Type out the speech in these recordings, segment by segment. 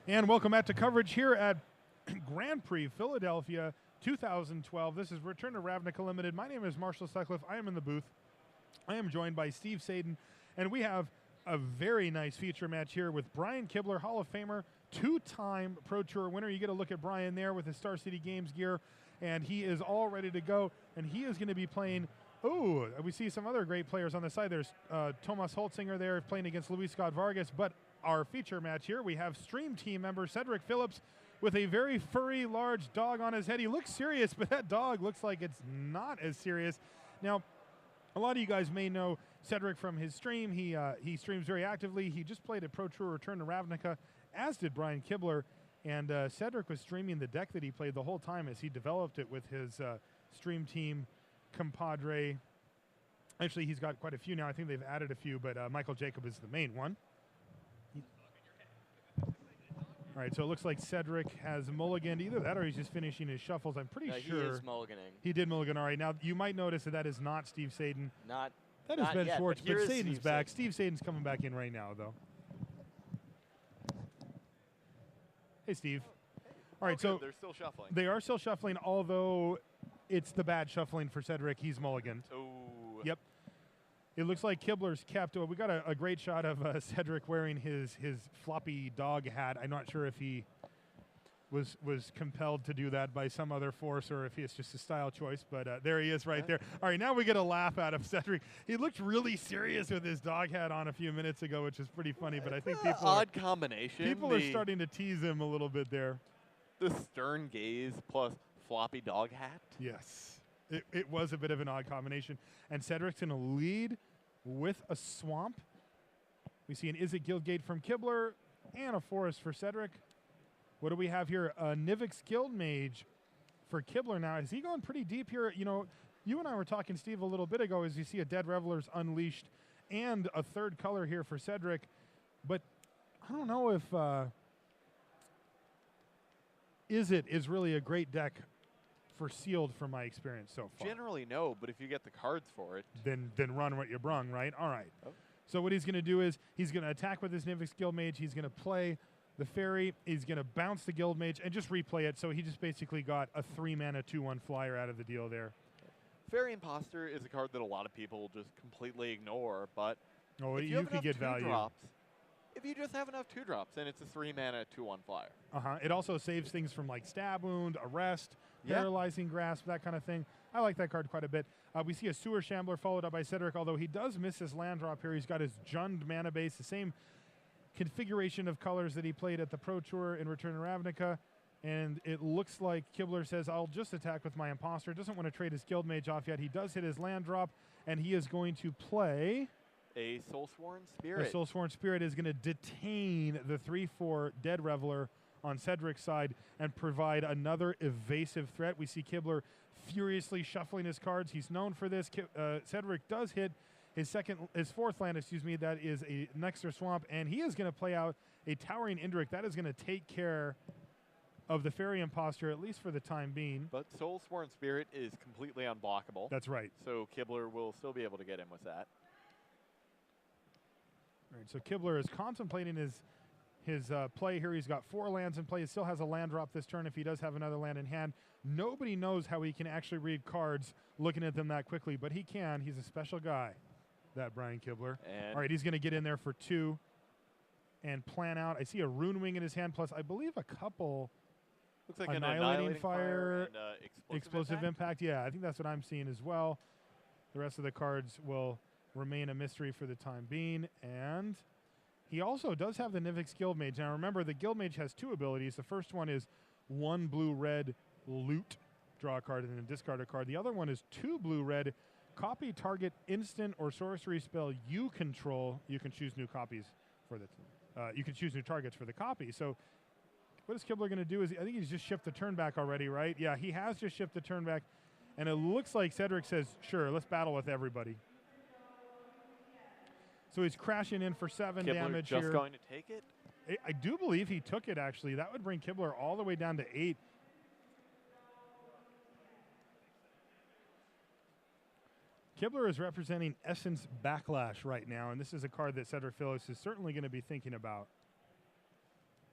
And welcome back to coverage here at Grand Prix Philadelphia 2012. This is Return to Ravnica Limited. My name is Marshall Sutcliffe. I am in the booth. I am joined by Steve Sadin, and we have a very nice feature match here with Brian Kibler, Hall of Famer, two-time Pro Tour winner. You get a look at Brian there with his Star City Games gear, and he is all ready to go, and he is going to be playing. Oh, we see some other great players on the side. There's Thomas Holtzinger there playing against Luis Scott Vargas, but our feature match here, we have Stream Team member Cedric Phillips with a very furry, large dog on his head. He looks serious, but that dog looks like it's not as serious. Now, a lot of you guys may know Cedric from his stream. He streams very actively. He just played at Pro Tour Return to Ravnica, as did Brian Kibler. And Cedric was streaming the deck that he played the whole time as he developed it with his Stream Team compadre. Actually, he's got quite a few now. I think they've added a few, but Michael Jacob is the main one. All right, so it looks like Cedric has mulliganed. Either that or he's just finishing his shuffles. I'm pretty sure. He is mulliganing. He did mulligan. All right, now you might notice that is not Steve Sadin. That is Ben yet, Schwartz, but Sadin's back. Sadin. Steve Sadin's coming back in right now, though. Hey, Steve. All right, so they're still shuffling. They are still shuffling, although it's the bad shuffling for Cedric. He's mulliganed. Oh. Yep. It looks like Kibler's kept. We got a great shot of Cedric wearing his floppy dog hat. I'm not sure if he was compelled to do that by some other force or if it's just a style choice, but there he is right there. All right, now we get a laugh out of Cedric. He looked really serious with his dog hat on a few minutes ago, which is pretty funny, but I think people odd combination. People are starting to tease him a little bit there. The stern gaze plus floppy dog hat. Yes. It was a bit of an odd combination. And Cedric's going to lead with a swamp. We see an Izzet Guildgate from Kibler and a forest for Cedric. What do we have here? A Nivix Guildmage for Kibler now. Has he gone pretty deep here? You know, you and I were talking, Steve, a little bit ago as you see a Dead Revelers Unleashed and a third color here for Cedric. But I don't know if Izzet is really a great deck for sealed from my experience so far. Generally no, but if you get the cards for it, then run what you brung, right? All right. Oh. So what he's going to do is he's going to attack with his Nivix Guildmage. He's going to play the Fairy. He's going to bounce the Guildmage and just replay it. So he just basically got a 3-mana 2/1 flyer out of the deal there. Fairy Imposter is a card that a lot of people just completely ignore, but Oh, if you have could get enough value. drops, if you just have enough 2-drops, then it's a 3-mana 2/1 flyer. It also saves things from like Stab Wound, Arrest, Yeah. Paralyzing Grasp, that kind of thing. I like that card quite a bit. We see a Sewer Shambler followed up by Cedric, although he does miss his land drop here. He's got his Jund mana base, the same configuration of colors that he played at the Pro Tour in Return to Ravnica. And it looks like Kibler says, I'll just attack with my Imposter. Doesn't want to trade his Guildmage off yet. He does hit his land drop, and he is going to play A Soulsworn Spirit. The Soulsworn Spirit is going to detain the 3/4 Dead Reveler on Cedric's side and provide another evasive threat. We see Kibler furiously shuffling his cards. He's known for this. Cedric does hit his fourth land, that is a Nexter Swamp, and he is going to play out a Towering Indrik. That is going to take care of the Fairy Imposter, at least for the time being. But Soulsworn Spirit is completely unblockable. That's right. So Kibler will still be able to get him with that. All right, so Kibler is contemplating his play here. He's got 4 lands in play. He still has a land drop this turn if he does have another land in hand. Nobody knows how he can actually read cards looking at them that quickly, but he can. He's a special guy, that Brian Kibler. And all right, he's going to get in there for 2 and plan out. I see a Rune Wing in his hand, plus I believe a couple looks like Annihilating an Fire Fire, and Explosive Impact. Yeah, I think that's what I'm seeing as well. The rest of the cards will remain a mystery for the time being. And he also does have the Nivix Guildmage. Now remember, the Guildmage has 2 abilities. The first one is 1 blue-red loot, draw a card, and then discard a card. The other one is 2 blue-red, copy target instant or sorcery spell you control. You can choose new copies for the. You can choose new targets for the copy. So what is Kibler going to do? I think he's just shipped the turn back already, right? Yeah, he has just shipped the turn back. And it looks like Cedric says, sure, let's battle with everybody. So he's crashing in for 7 Kibler damage just here. going to take it? I do believe he took it, actually. That would bring Kibler all the way down to 8. Kibler is representing Essence Backlash right now, and this is a card that Cedric Phillips is certainly going to be thinking about.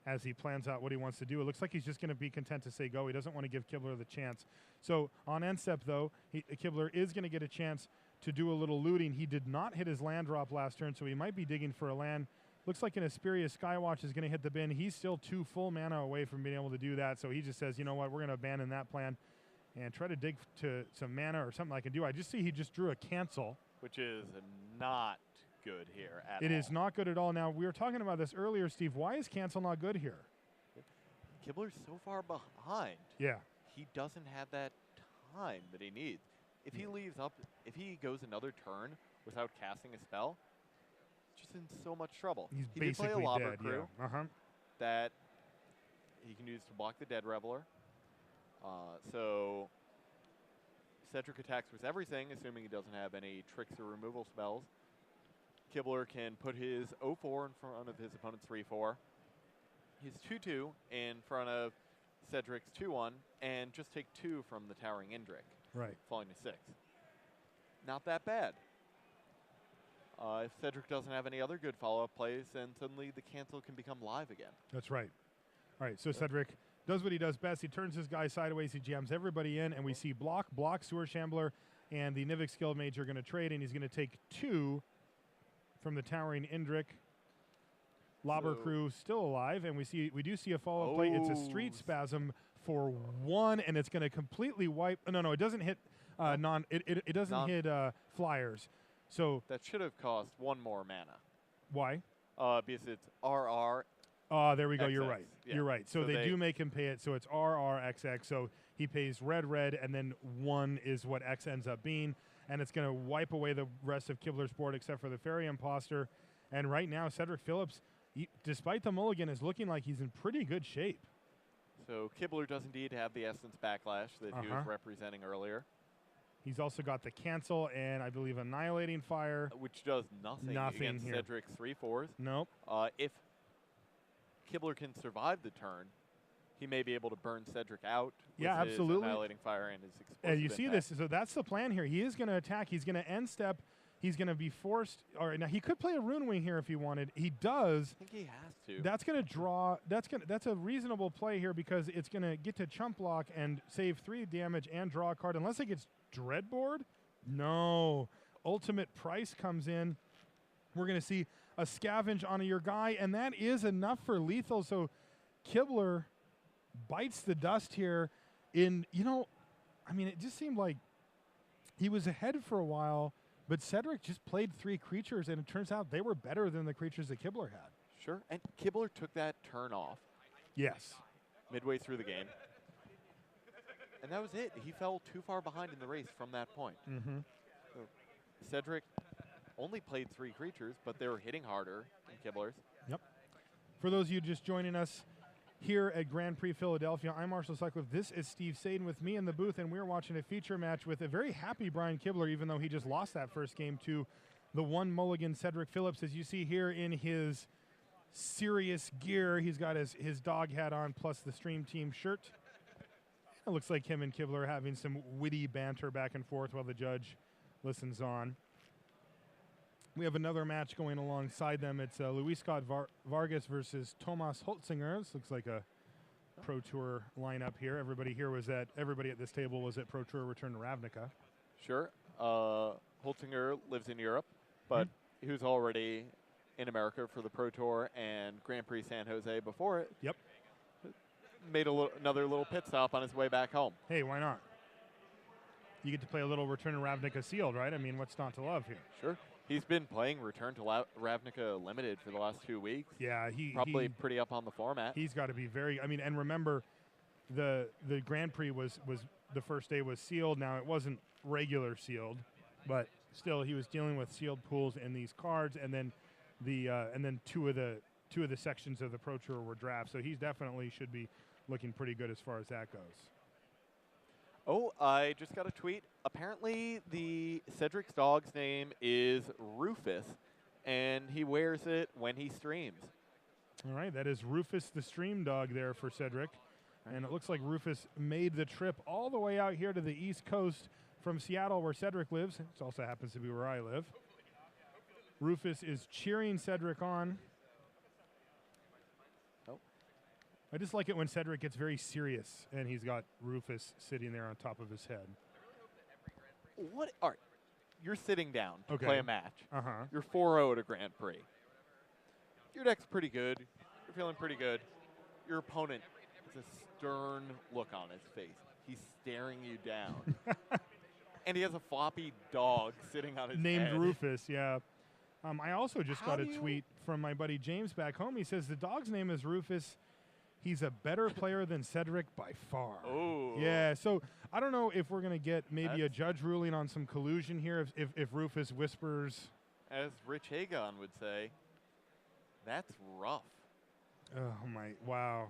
as he plans out what he wants to do. It looks like he's just going to be content to say go. He doesn't want to give Kibler the chance. So on end step, though, Kibler is going to get a chance to do a little looting. He did not hit his land drop last turn, so he might be digging for a land. Looks like an Asperia Skywatch is going to hit the bin. He's still 2 full mana away from being able to do that, so he just says, you know what, we're going to abandon that plan and try to dig to some mana or something I can do. I just see he just drew a cancel. Which is not good here at all. It is not good at all. Now, we were talking about this earlier, Steve. Why is cancel not good here? Kibler's so far behind. Yeah. He doesn't have that time that he needs. If he leaves up, if he goes another turn without casting a spell, just in so much trouble. He's he can play a basically Lobber dead, Crew yeah. that he can use to block the Dead Reveler. So Cedric attacks with everything, assuming he doesn't have any tricks or removal spells. Kibler can put his 0-4 in front of his opponent's 3-4. His 2-2 in front of Cedric's 2-1, and just take 2 from the Towering Indrik. Right. Falling to 6. Not that bad. If Cedric doesn't have any other good follow-up plays, then suddenly the cancel can become live again. That's right. All right, so Cedric does what he does best. He turns his guy sideways. He jams everybody in, and we see block, Sewer Shambler, and the Nivix Guild Mage are going to trade, and he's going to take 2 from the Towering Indrik. Lobber Crew still alive, and we do see a follow-up play. It's a Street Spasm for 1, and it's going to completely wipe. No, it doesn't hit it doesn't hit flyers. So that should have cost 1 more mana. Why? Because it's RR. Oh, there we go. XX. You're right. Yeah. You're right. So they do make him pay it. So it's RRXX. So he pays red, and then 1 is what X ends up being. And it's going to wipe away the rest of Kibler's board except for the Fairy Imposter. And right now, Cedric Phillips, despite the mulligan, is looking like he's in pretty good shape. So Kibler does indeed have the Essence Backlash that he was representing earlier. He's also got the Cancel and, I believe, Annihilating Fire. Which does nothing against here. Cedric's 3-4s. Nope. If Kibler can survive the turn, he may be able to burn Cedric out with his Annihilating Fire and his Explosive And you see Impact. this. So that's the plan here. He is going to attack. He's going to end step. He's going to be forced. All right, now he could play a Rune Wing here if he wanted. He does. I think he has to. That's going to draw. That's a reasonable play here because it's going to get to chump block and save 3 damage and draw a card. Unless it gets Dreadboard. No. Ultimate Price comes in. We're going to see a Scavenge on your guy, and that is enough for lethal. So Kibler bites the dust here. It just seemed like he was ahead for a while. But Cedric just played 3 creatures, and it turns out they were better than the creatures that Kibler had. Sure, and Kibler took that turn off. Yes. Midway through the game. And that was it. He fell too far behind in the race from that point. Mm-hmm. So Cedric only played 3 creatures, but they were hitting harder than Kibler's. Yep. For those of you just joining us here at Grand Prix Philadelphia, I'm Marshall Sutcliffe. This is Steve Sadin with me in the booth, and we're watching a feature match with a very happy Brian Kibler, even though he just lost that first game to the 1 mulligan Cedric Phillips. As you see here in his serious gear, he's got his dog hat on plus the Stream Team shirt. It looks like him and Kibler are having some witty banter back and forth while the judge listens on. We have another match going alongside them. It's Luis Scott Vargas versus Tomas Holtzinger. This looks like a Pro Tour lineup here. Everybody at this table was at Pro Tour Return to Ravnica. Sure. Holtzinger lives in Europe, but he was already in America for the Pro Tour and Grand Prix San Jose before it. Yep. Made another little pit stop on his way back home. Hey, why not? You get to play a little Return to Ravnica sealed, right? I mean, what's not to love here? Sure. He's been playing Return to Ravnica Limited for the last 2 weeks. Yeah, probably pretty up on the format. He's got to be very. I mean, and remember, the Grand Prix was the first day was sealed. Now it wasn't regular sealed, but still he was dealing with sealed pools and these cards, and then two of the sections of the Pro Tour were drafts. So he's definitely should be looking pretty good as far as that goes. Oh, I just got a tweet. Apparently, the Cedric's dog's name is Rufus, and he wears it when he streams. All right, that is Rufus the stream dog there for Cedric. And it looks like Rufus made the trip all the way out here to the East Coast from Seattle, where Cedric lives. It also happens to be where I live. Rufus is cheering Cedric on. I just like it when Cedric gets very serious and he's got Rufus sitting there on top of his head. What? All right. You're sitting down to Okay. play a match. Uh-huh. You're 4-0 at a Grand Prix. Your deck's pretty good. You're feeling pretty good. Your opponent has a stern look on his face. He's staring you down. And he has a floppy dog sitting on his Named head. Rufus, yeah. I also just How got a do you- tweet from my buddy James back home. He says the dog's name is Rufus. He's a better player than Cedric by far. Oh. Yeah, so I don't know if we're going to get maybe a That's- judge ruling on some collusion here if Rufus whispers. As Rich Hagon would say, that's rough. Oh, my, wow.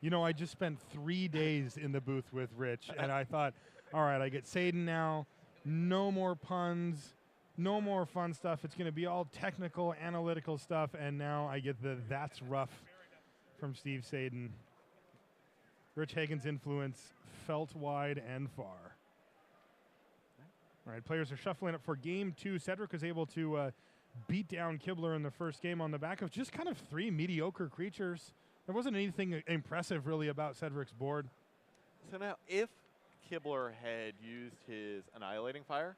You know, I just spent 3 days in the booth with Rich, and I thought, all right, I get Saden now. No more puns. No more fun stuff. It's going to be all technical, analytical stuff, and now I get the that's rough from Steve Saden. Rich Hagen's influence felt wide and far. All right, players are shuffling up for game 2. Cedric was able to beat down Kibler in the first game on the back of just kind of 3 mediocre creatures. There wasn't anything impressive really about Cedric's board. So now, if Kibler had used his Annihilating Fire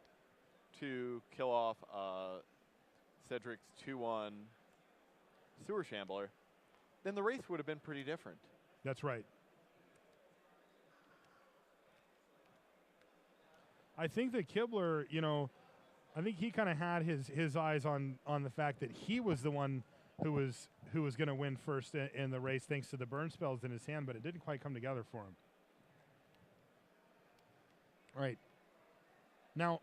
to kill off Cedric's 2-1 Sewer Shambler, then the race would have been pretty different. That's right. I think that Kibler, you know, I think he kind of had his eyes on the fact that he was the one who was going to win first in the race thanks to the burn spells in his hand, but it didn't quite come together for him. All right. Now,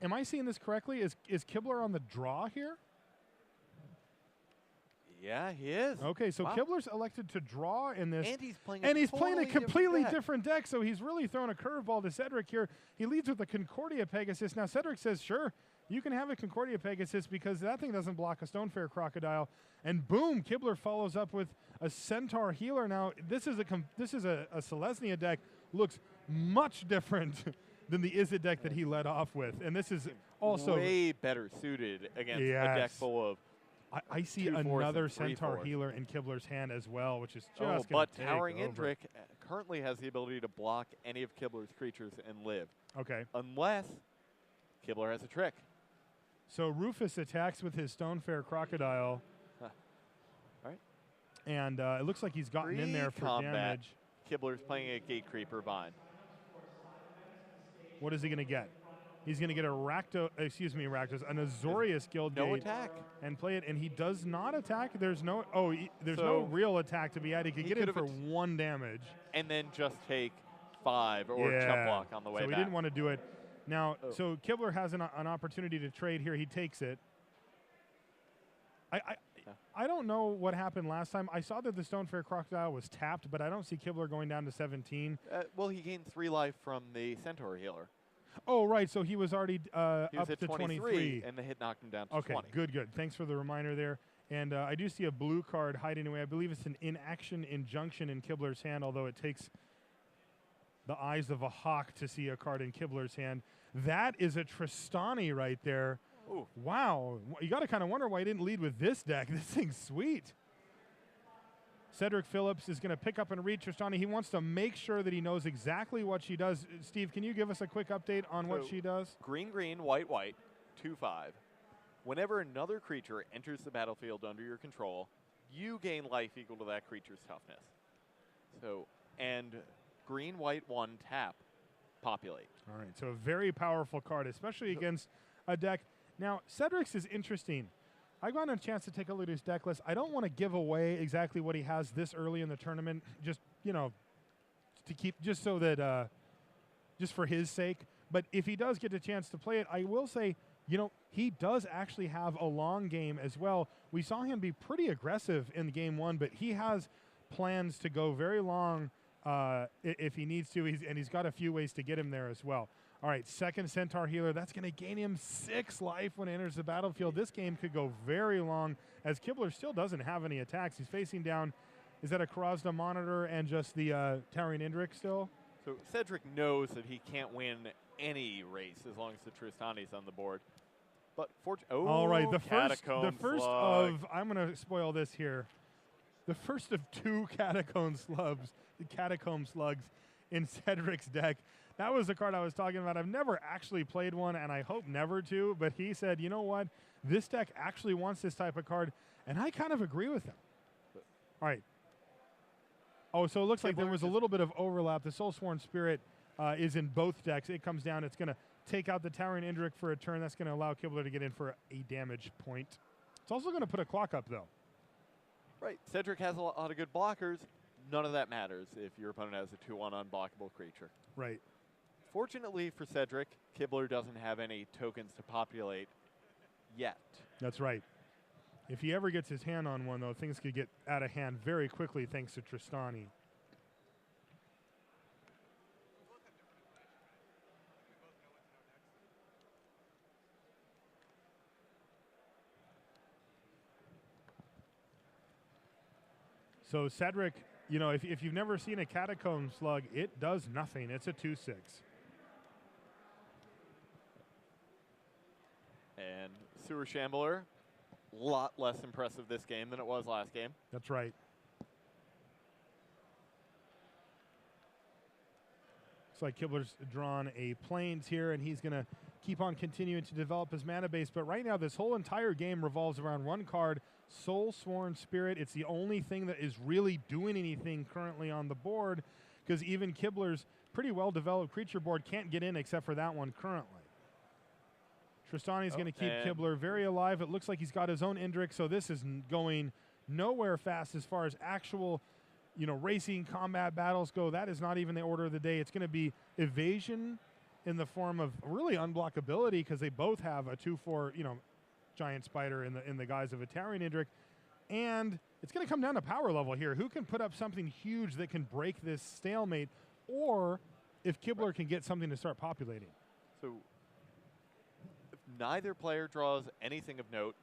am I seeing this correctly? Is Kibler on the draw here? Yeah, he is. Okay, so Wow. Kibler's elected to draw in this. And he's playing And he's playing a totally completely deck. different deck, so he's really throwing a curveball to Cedric here. He leads with the Concordia Pegasus. Now, Cedric says, sure, you can have a Concordia Pegasus because that thing doesn't block a Stonefair Crocodile. And boom, Kibler follows up with a Centaur Healer. Now, this is a Selesnya deck. Looks much different than the Izzet deck that he led off with. And this is also... way better suited against a deck Yes. full of. I see 2/4 and another Centaur 3/4. Healer in Kibler's hand as well, which is just Oh, gonna but take Towering over. Indrik currently has the ability to block any of Kibler's creatures and live, Okay. unless Kibler has a trick. So Rufus attacks with his Stonefair Crocodile. Huh. All right. And it looks like he's gotten in there for Pre-combat. damage. Kibler's playing a Gate Creeper Vine. What is he going to get? He's going to get a Rakdos, an Azorius Guild No Gate attack. and play it, and he does not attack. There's no no So real attack to be had. He could he get in could for have 1 damage. And then just take 5 or chump block on the way so back. he didn't want to do it. Now, Oh. so Kibler has an opportunity to trade here. He takes it. I don't know what happened last time. I saw that the Stonefair Crocodile was tapped, but I don't see Kibler going down to 17. Well, he gained 3 life from the Centaur Healer. Oh, right. So he was already He was up at to 23, and the hit knocked him down to Okay, 20. good. Thanks for the reminder there. And I do see a blue card hiding away. I believe it's an inaction injunction in Kibler's hand, although it takes the eyes of a hawk to see a card in Kibler's hand. That is a Tristani right there. Ooh. Wow. You got to kind of wonder why he didn't lead with this deck. This thing's sweet. Cedric Phillips is going to pick up and read Tristani. He wants to make sure that he knows exactly what she does. Steve, can you give us a quick update on what So- she does? Green, green, white, white, 2/5. Whenever another creature enters the battlefield under your control, you gain life equal to that creature's toughness. So, and green, white, 1 tap, populate. All right, so a very powerful card, especially against a deck. Now, Cedric's is interesting. I got a chance to take a look at his deck list. I don't want to give away exactly what he has this early in the tournament, just, you know, to keep, just so that, just for his sake. But if he does get a chance to play it, I will say, you know, he does actually have a long game as well. We saw him be pretty aggressive in game 1, but he has plans to go very long if he needs to, and he's got a few ways to get him there as well. All right, second Centaur Healer. That's going to gain him 6 life when it enters the battlefield. This game could go very long, as Kibler still doesn't have any attacks. He's facing down, is that a Krasna Monitor and just the Towering Indrik still? So Cedric knows that he can't win any race as long as the Tristani's on the board. But All right, the first Catacomb of, I'm going to spoil this here. the first of 2 catacomb slugs in Cedric's deck. That was the card I was talking about. I've never actually played one, and I hope never to, but he said, you know what? This deck actually wants this type of card, and I kind of agree with him. All right. Oh, so it looks like there was a little bit of overlap. The Soulsworn Spirit is in both decks. It comes down. It's going to take out the Towering Indrik for a turn. That's going to allow Kibler to get in for a damage point. It's also going to put a clock up, though. Right. Cedric has a lot of good blockers. None of that matters if your opponent has a 2/1 unblockable creature. Right. Fortunately for Cedric, Kibler doesn't have any tokens to populate yet. That's right. If he ever gets his hand on one, though, things could get out of hand very quickly thanks to Tristani. So Cedric, you know, if you've never seen a Catacomb Slug, it does nothing. It's a 2/6. And Sewer Shambler, a lot less impressive this game than it was last game. That's right. Looks like Kibler's drawn a Plains here, and he's going to keep on continuing to develop his mana base. But right now, this whole entire game revolves around one card, Soulsworn Spirit. It's the only thing that is really doing anything currently on the board, because even Kibler's pretty well-developed creature board can't get in except for that one currently. Tristani's going to keep Kibler very alive. It looks like he's got his own Indrik, so this is going nowhere fast as far as actual, you know, racing combat battles go. That is not even the order of the day. It's going to be evasion in the form of really unblockability, because they both have a 2/4, you know, giant spider in the guise of a Towering Indrik. And it's going to come down to power level here. Who can put up something huge that can break this stalemate, or if Kibler can get something to start populating? So if neither player draws anything of note,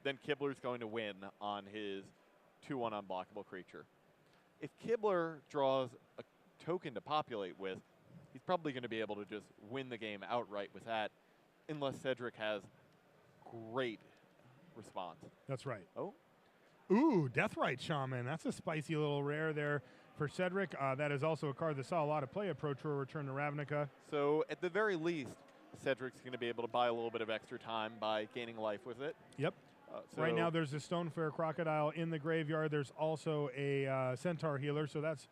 then Kibler's going to win on his 2/1 unblockable creature. If Kibler draws a token to populate with, he's probably going to be able to just win the game outright with that, unless Cedric has great response. That's right. Oh. Ooh, Deathrite Shaman. That's a spicy little rare there for Cedric. That is also a card that saw a lot of play at Pro Tour Return to Ravnica. So at the very least, Cedric's going to be able to buy a little bit of extra time by gaining life with it. Yep. Right now there's a Stonefair Crocodile in the graveyard. There's also a Centaur Healer, so that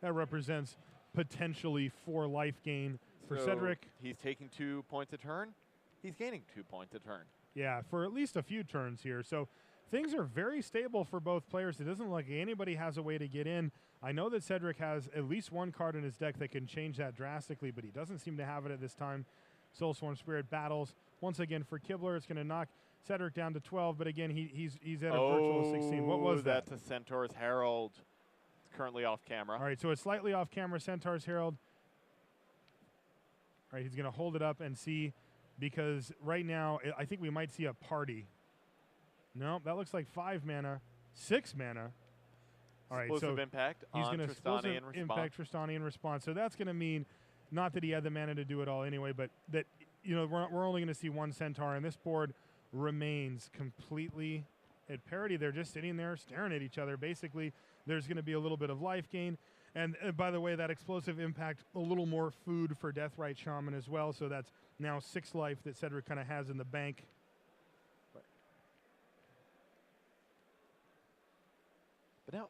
represents potentially 4 life gain for Cedric. He's taking 2 points a turn. He's gaining 2 points a turn. Yeah, for at least a few turns here. So things are very stable for both players. It doesn't look like anybody has a way to get in. I know that Cedric has at least one card in his deck that can change that drastically, but he doesn't seem to have it at this time. Soulsworn Spirit battles once again for Kibler. It's going to knock Cedric down to 12, but again, he's at a virtual 16. What was that? That's a Centaur's Herald. It's currently off camera. All right, so it's slightly off camera, Centaur's Herald. All right, he's going to hold it up and see, because right now I think we might see a party. No, that looks like 5 mana, 6 mana. All right, explosive impact he's on going to Tristani in response. impact Tristani in response. So that's going to mean, not that he had the mana to do it all anyway, but that, you know, we're only going to see one Centaur, and this board remains completely at parity. They're just sitting there staring at each other. Basically, there's going to be a little bit of life gain. And by the way, that explosive impact, a little more food for Deathrite Shaman as well. So that's now 6 life that Cedric kind of has in the bank. But now,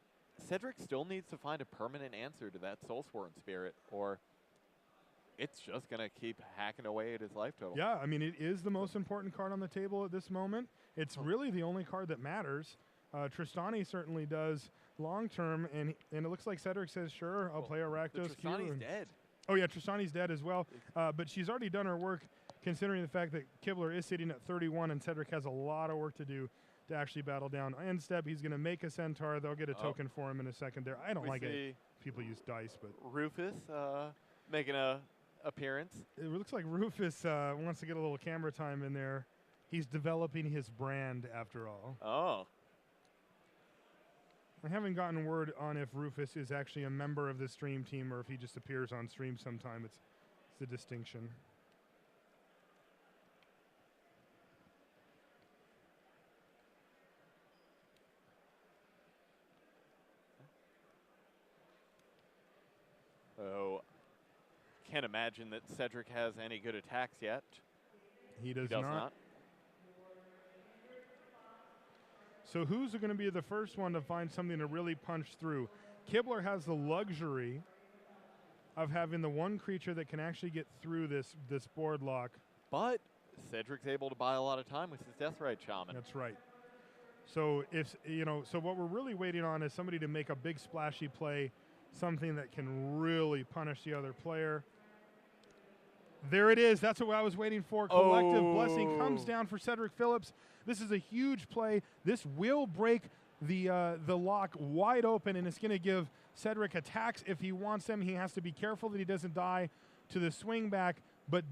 Cedric still needs to find a permanent answer to that Soulsworn Spirit, or it's just going to keep hacking away at his life total. Yeah, I mean, it is the most important card on the table at this moment. It's really the only card that matters. Tristani certainly does long term, and it looks like Cedric says, sure, I'll play a Rakdos. Tristani's dead. Oh, yeah, Tristani's dead as well. But she's already done her work, considering the fact that Kibler is sitting at 31, and Cedric has a lot of work to do to actually battle down. End step, he's going to make a Centaur. They'll get a token for him in a second there. I don't like it. People use dice, but Rufus making a appearance. It looks like Rufus wants to get a little camera time in there. He's developing his brand after all. Oh. I haven't gotten word on if Rufus is actually a member of the stream team or if he just appears on stream sometime. It's a distinction. can't imagine that Cedric has any good attacks yet. He does, He does not. not. So who's going to be the first one to find something to really punch through? Kibler has the luxury of having the one creature that can actually get through this board lock. But Cedric's able to buy a lot of time with his Deathrite Shaman. That's right. So so what we're really waiting on is somebody to make a big splashy play, something that can really punish the other player. There it is. That's what I was waiting for. Collective Blessing comes down for Cedric Phillips. This is a huge play. This will break the lock wide open, and it's going to give Cedric attacks if he wants them. He has to be careful that he doesn't die to the swing back, but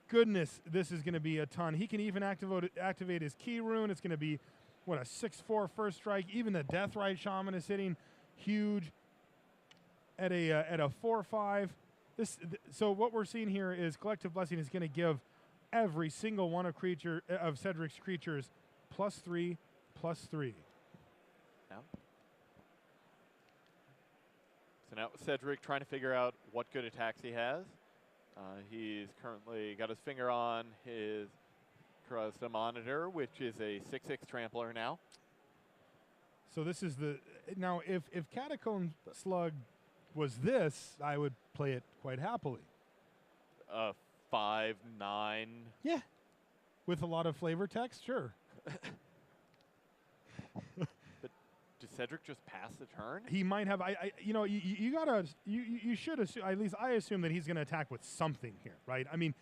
goodness, this is going to be a ton. He can even activate his Key Rune. It's going to be, what, a 6/4 first strike. Even the Deathrite Shaman is hitting huge at a 4/5. So what we're seeing here is Collective Blessing is going to give every single one of Cedric's creatures +3/+3. Yeah. So now Cedric trying to figure out what good attacks he has. He's currently got his finger on his Kruzda Monitor, which is a 6/6 trampler now. So this is now if Catacomb Slug was this, I would play it quite happily. 5/9. Yeah, with a lot of flavor text, sure. But does Cedric just pass the turn? He might have. You should assume. At least I assume that he's going to attack with something here, right? I mean,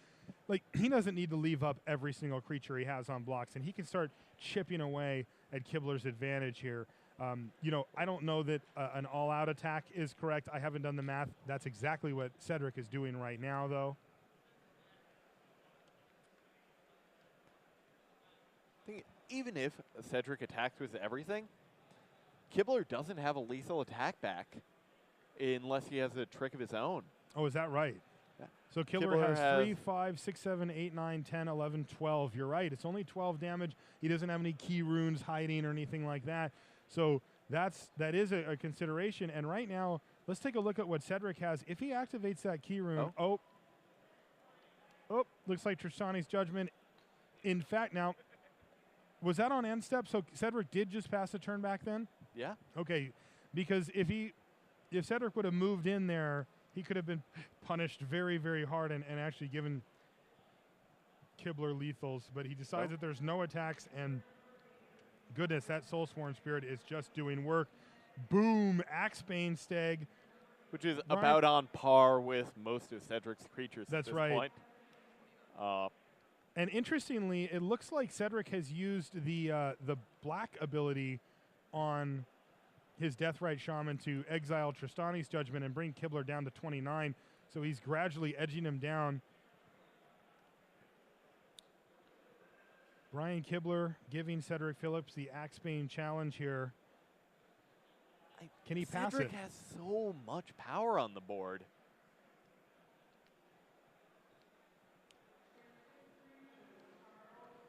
like, he doesn't need to leave up every single creature he has on blocks, and he can start chipping away at Kibler's advantage here. I don't know that an all-out attack is correct. I haven't done the math. That's exactly what Cedric is doing right now, though. I think even if Cedric attacks with everything, Kibler doesn't have a lethal attack back unless he has a trick of his own. Oh, is that right? Yeah. So Kibler has 3, 5, 6, 7, 8, 9, 10, 11, 12. You're right. It's only 12 damage. He doesn't have any key runes hiding or anything like that. So that is a consideration. And right now, let's take a look at what Cedric has. If he activates that key rune, looks like Tristani's Judgment. In fact, now, was that on end step? So Cedric did just pass a turn back then? Yeah. Okay, because if Cedric would have moved in there, he could have been punished very, very hard and actually given Kibler lethals. But he decides that there's no attacks, and goodness, that Soulsworn Spirit is just doing work. Boom, Axebane Stag. Which is about on par with most of Cedric's creatures That's at this right. point. And interestingly, it looks like Cedric has used the black ability on his Deathrite Shaman to exile Tristani's Judgment and bring Kibler down to 29. So he's gradually edging him down. Brian Kibler giving Cedric Phillips the Axebane challenge here. Can he pass it? Cedric has so much power on the board.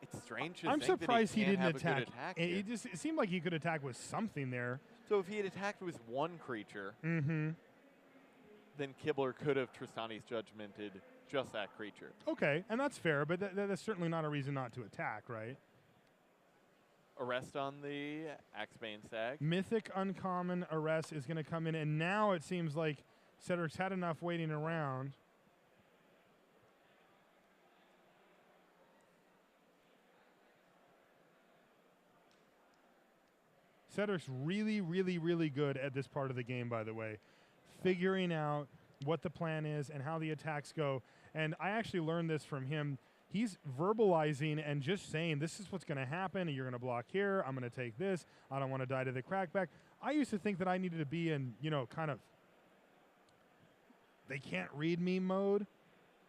It's strange to I'm think surprised that he he can't didn't have a good attack. attack here. It seemed like he could attack with something there. So if he had attacked with one creature, Mm-hmm. then Kibler could have Tristani's Judgmented just that creature. Okay, and that's fair, but that's certainly not a reason not to attack, right? Arrest on the Axebane Stag. Mythic Uncommon Arrest is going to come in, and now it seems like Cedric's had enough waiting around. Cedric's really, really, really good at this part of the game, by the way, figuring out what the plan is and how the attacks go. And I actually learned this from him. He's verbalizing and just saying, this is what's going to happen. You're going to block here. I'm going to take this. I don't want to die to the crackback. I used to think that I needed to be in, kind of they can't read me mode.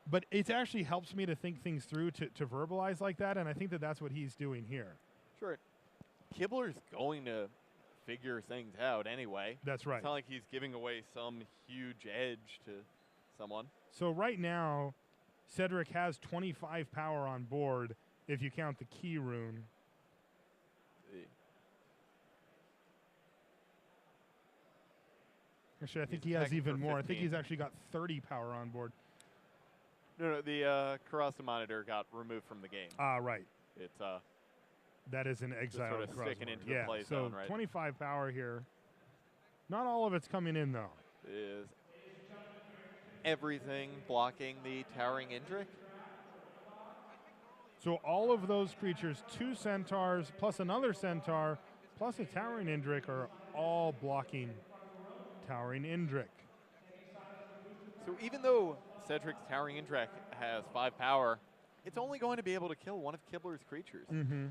But it actually helps me to think things through, to verbalize like that. And I think that that's what he's doing here. Sure. Kibler's going to figure things out anyway. That's right. It's not like he's giving away some huge edge to someone. So right now, Cedric has 25 power on board if you count the key rune. Actually, I think he has even more. I think he's actually got 30 power on board. No, the Karasa monitor got removed from the game. Ah, right. It's That is an exile. sort of sticking into the yeah, play so zone, right? 25 power here. Not all of it's coming in, though. Is everything blocking the Towering Indrik? So all of those creatures, 2 centaurs, plus another centaur, plus a Towering Indrik, are all blocking Towering Indrik. So even though Cedric's Towering Indrik has 5 power, it's only going to be able to kill one of Kibler's creatures. Mm-hmm.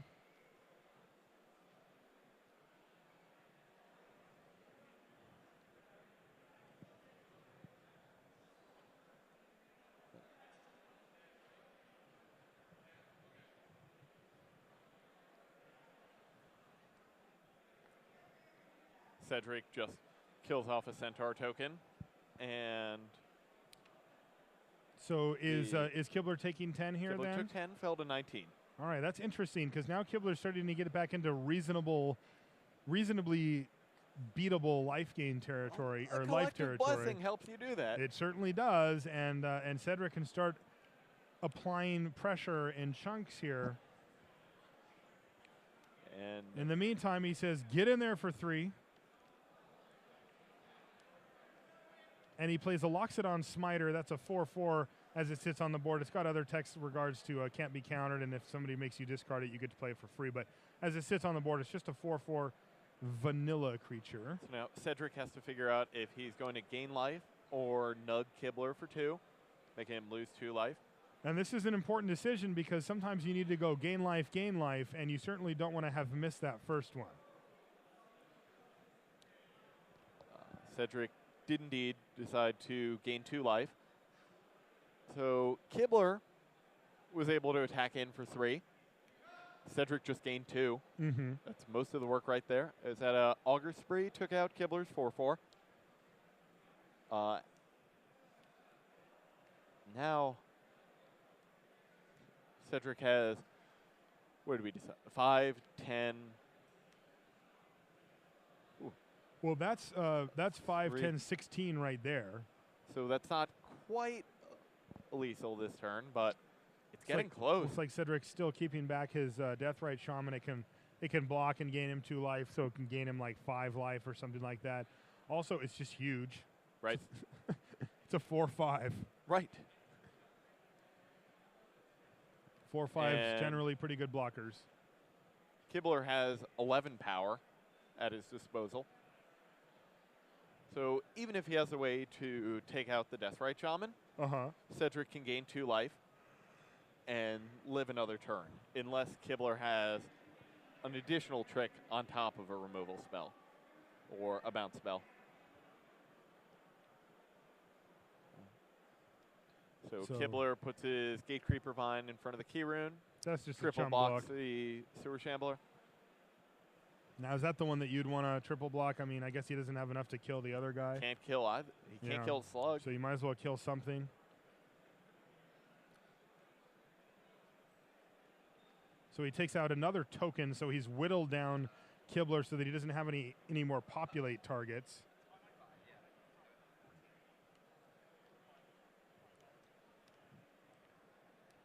Cedric just kills off a Centaur token, and So is Kibler taking 10 here Kibler then? took 10, fell to 19. All right, that's interesting because now Kibler's starting to get it back into reasonably beatable life gain territory or life Collective territory. Blessing helps you do that. It certainly does, and Cedric can start applying pressure in chunks here. And In the meantime, he says, "Get in there for 3." And he plays a Loxodon Smiter. That's a 4/4 as it sits on the board. It's got other text in regards to can't be countered, and if somebody makes you discard it, you get to play it for free. But as it sits on the board, it's just a 4/4 vanilla creature. so now Cedric has to figure out if he's going to gain life or nug Kibler for 2, making him lose 2 life. And this is an important decision because sometimes you need to go gain life, and you certainly don't want to have missed that first one. Cedric did indeed decide to gain 2 life. So Kibler was able to attack in for 3. Cedric just gained 2. Mm-hmm. That's most of the work right there. Is that Augur Spree took out Kibler's 4/4. Now Cedric has, what did we decide? 5, 10. Well, that's 5, 3. 10, 16 right there. So that's not quite lethal this turn, but it's getting like, close. Looks like Cedric's still keeping back his Deathrite Shaman. It can block and gain him 2 life, so it can gain him like 5 life or something like that. Also, it's just huge. Right. It's a 4/5. Right. 4/5s And generally pretty good blockers. Kibler has 11 power at his disposal. So even if he has a way to take out the Deathrite Shaman, Cedric can gain 2 life and live another turn, unless Kibler has an additional trick on top of a removal spell or a bounce spell. So Kibler puts his Gatecreeper Vine in front of the Key Rune. That's just Triple a chump block. blocks the Sewer Shambler. Now, is that the one that you'd want to triple block? I mean, I guess he doesn't have enough to kill the other guy. Can't kill either. He can't kill the Slug. So you might as well kill something. So he takes out another token, so he's whittled down Kibler so that he doesn't have any more populate targets.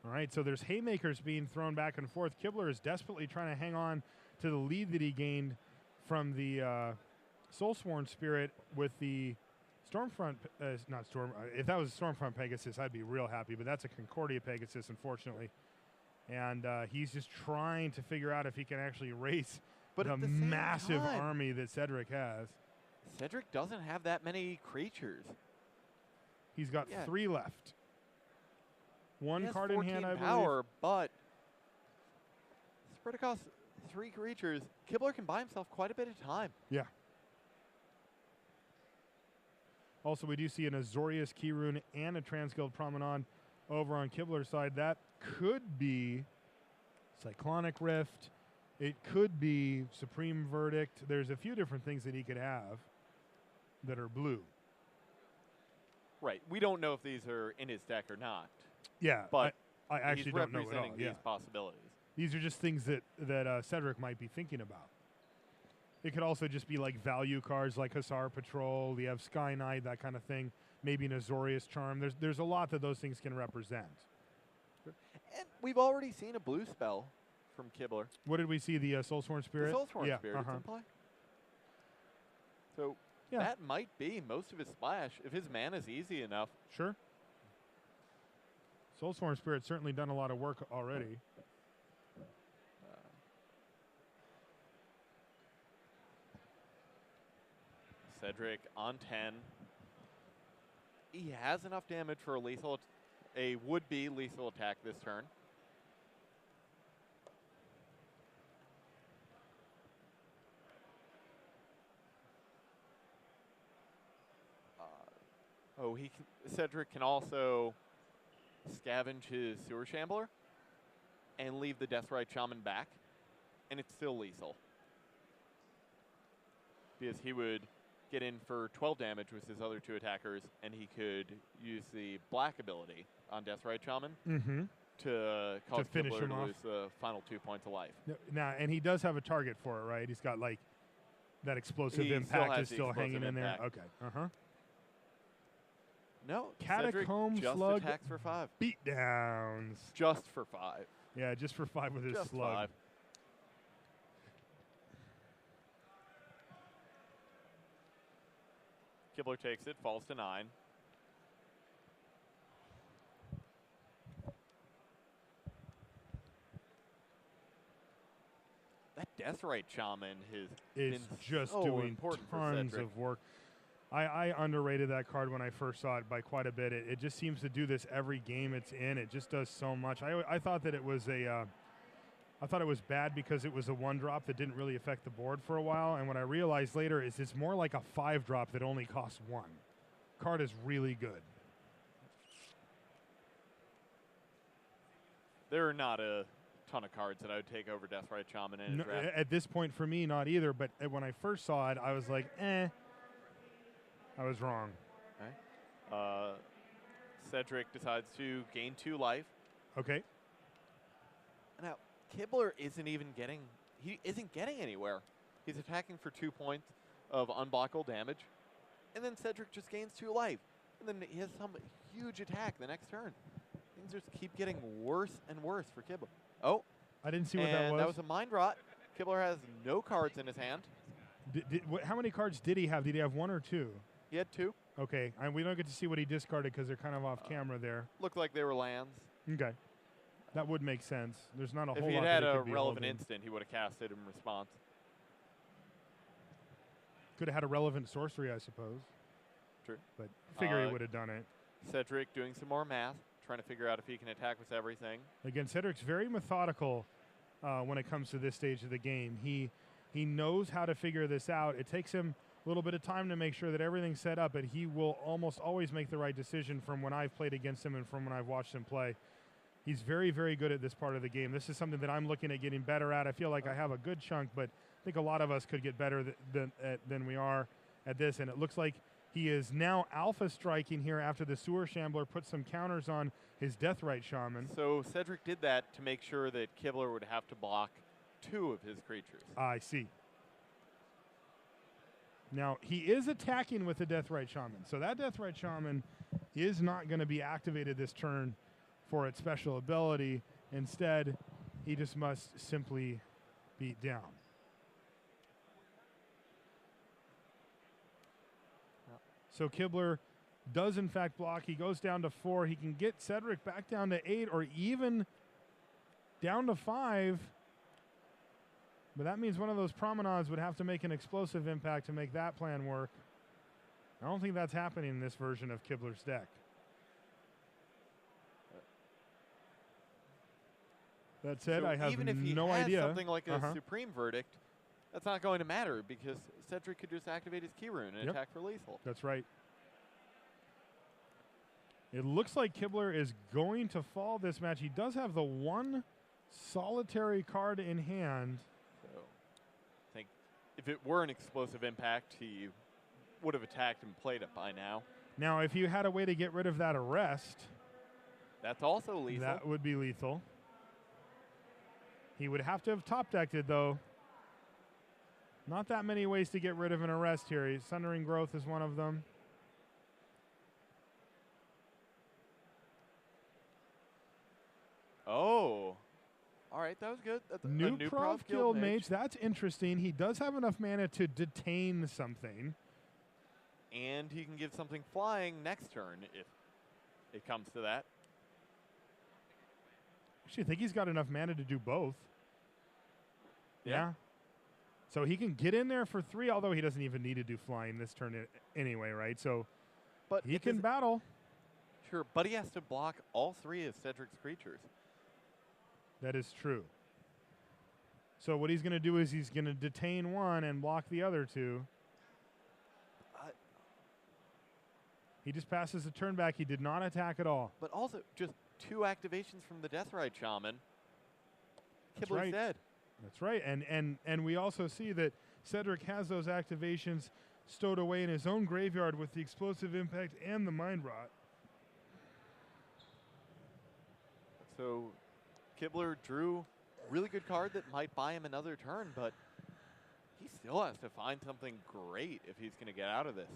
All right, so there's haymakers being thrown back and forth. Kibler is desperately trying to hang on to the lead that he gained from the Soulsworn Spirit with the Stormfront, if that was a Stormfront Pegasus, I'd be real happy, but that's a Concordia Pegasus, unfortunately. And he's just trying to figure out if he can actually race the massive army that Cedric has. Cedric doesn't have that many creatures. He's got 3 left. 1 card in hand, I believe. Power, but spread across 3 creatures, Kibler can buy himself quite a bit of time. Yeah. Also, we do see an Azorius Key Rune and a Transguild Promenade over on Kibler's side. That could be Cyclonic Rift. It could be Supreme Verdict. There's a few different things that he could have that are blue. Right. We don't know if these are in his deck or not. Yeah, but I actually don't know at all. representing these possibilities. These are just things that Cedric might be thinking about. It could also just be like value cards like Hussar Patrol, you have Sky Knight, that kind of thing. maybe an Azorius Charm. There's a lot that those things can represent. And we've already seen a blue spell from Kibler. What did we see? The Soulsworn Spirit? The Soulsworn yeah, Spirit is in play. So Yeah. that might be most of his splash if his mana's easy enough. Sure. Soulsworn Spirit's certainly done a lot of work already. Cedric on 10. He has enough damage for a would-be lethal attack this turn. Cedric can also scavenge his Sewer Shambler and leave the Deathrite Shaman back, and it's still lethal. Because he would get in for 12 damage with his other 2 attackers, and he could use the black ability on Deathrite Shaman to cause finish Kibler him to off. lose the final 2 points of life. Now, and he does have a target for it, right? He's got like that explosive He still impact has is the still explosive hanging in there. impact. Okay. No, Catacomb Cedric just Slug. attacks for 5. Beat downs. Just for 5. Yeah, just for 5 with his Just slug. 5. Kibler takes it, falls to 9. That Deathrite Shaman has It's been just so doing important for tons Cedric. of work. I underrated that card when I first saw it by quite a bit. It just seems to do this every game it's in. It just does so much. I thought that it was I thought it was bad because it was a 1-drop that didn't really affect the board for a while. And what I realized later is it's more like a 5-drop that only costs 1. Card is really good. There are not a ton of cards that I would take over Deathrite Shaman in a No, draft. at this point for me, not either. But when I first saw it, I was like, I was wrong. Cedric decides to gain 2 life. Okay. Now, Kibler isn't getting anywhere. He's attacking for 2 points of unblockable damage, and then Cedric just gains 2 life. And then he has some huge attack the next turn. Things just keep getting worse and worse for Kibler. Oh, I didn't see what and that was. that was a Mind Rot. Kibler has no cards in his hand. How many cards did he have? Did he have 1 or 2? He had 2. Okay, and we don't get to see what he discarded because they're kind of off camera there. Looked like they were lands. Okay, that would make sense. There's not a If whole he lot had that he a could be relevant holding. instant, he would have cast it in response. Could have had a relevant sorcery, I suppose. True. But figure he would have done it. Cedric doing some more math, trying to figure out if he can attack with everything. Again, Cedric's very methodical when it comes to this stage of the game. He knows how to figure this out. It takes him a little bit of time to make sure that everything's set up, but he will almost always make the right decision from when I've played against him and from when I've watched him play. He's very, very good at this part of the game. This is something that I'm looking at getting better at. I feel like I have a good chunk, but I think a lot of us could get better than we are at this. And it looks like he is now alpha striking here after the Sewer Shambler put some counters on his Deathrite Shaman. So Cedric did that to make sure that Kibler would have to block 2 of his creatures. I see. Now, he is attacking with the Deathrite Shaman. So that Deathrite Shaman is not going to be activated this turn for its special ability. Instead, he just must simply beat down. So Kibler does, in fact, block. He goes down to 4. He can get Cedric back down to 8 or even down to 5. But that means one of those promenades would have to make an explosive impact to make that plan work. I don't think that's happening in this version of Kibler's deck. That said, So I have even if he no has idea. something like a Supreme Verdict, that's not going to matter because Cedric could just activate his key rune and attack for lethal. That's right. It looks like Kibler is going to fall this match. He does have the 1 solitary card in hand. So I think if it were an explosive impact, he would have attacked and played it by now. Now, if you had a way to get rid of that arrest, that's also lethal. That would be lethal. He would have to have top decked it, though. Not that many ways to get rid of an arrest here. Sundering Growth is one of them. right, that was good. That's a New new Prov Guildmage, that's interesting. He does have enough mana to detain something. And he can give something flying next turn if it comes to that. Actually, I think he's got enough mana to do both. Yeah. So he can get in there for 3, although he doesn't even need to do flying this turn anyway, right? So But he it can doesn't- battle. Sure, but he has to block all 3 of Cedric's creatures. That is true. So what he's going to do is he's going to detain 1 and block the other 2. He just passes the turn back. He did not attack at all. But also, just 2 activations from the Deathrite Shaman. That's Kibler's right. dead. That's right. And we also see that Cedric has those activations stowed away in his own graveyard with the Explosive Impact and the Mind Rot. So Kibler drew a really good card that might buy him another turn, but he still has to find something great if he's going to get out of this.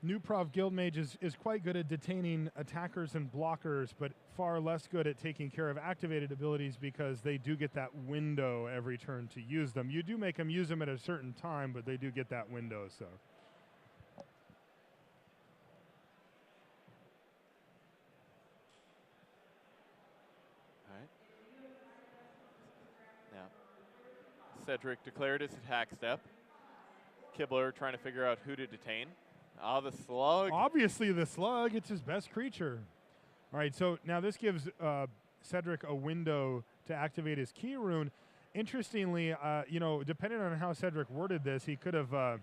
New Prov Guildmage is quite good at detaining attackers and blockers, but far less good at taking care of activated abilities because they do get that window every turn to use them. You do make them use them at a certain time, but they do get that window, so. All right. Now, Cedric declared his attack step. Kibler trying to figure out who to detain. Ah, the slug. Obviously the slug, it's his best creature. All right, so now this gives Cedric a window to activate his key rune. Interestingly, you know, depending on how Cedric worded this, he could have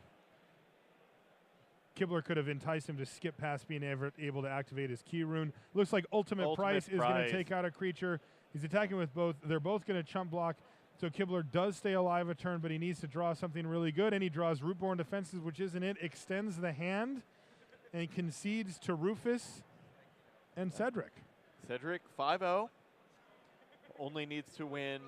Kibler could have enticed him to skip past being able to activate his key rune. Looks like Ultimate Price is going to take out a creature. He's attacking with both. They're both going to chump block. So Kibler does stay alive a turn, but he needs to draw something really good, and he draws Rootborn Defenses, which isn't it. Extends the hand, and concedes to Rufus and Cedric. Cedric 5-0. Only needs to win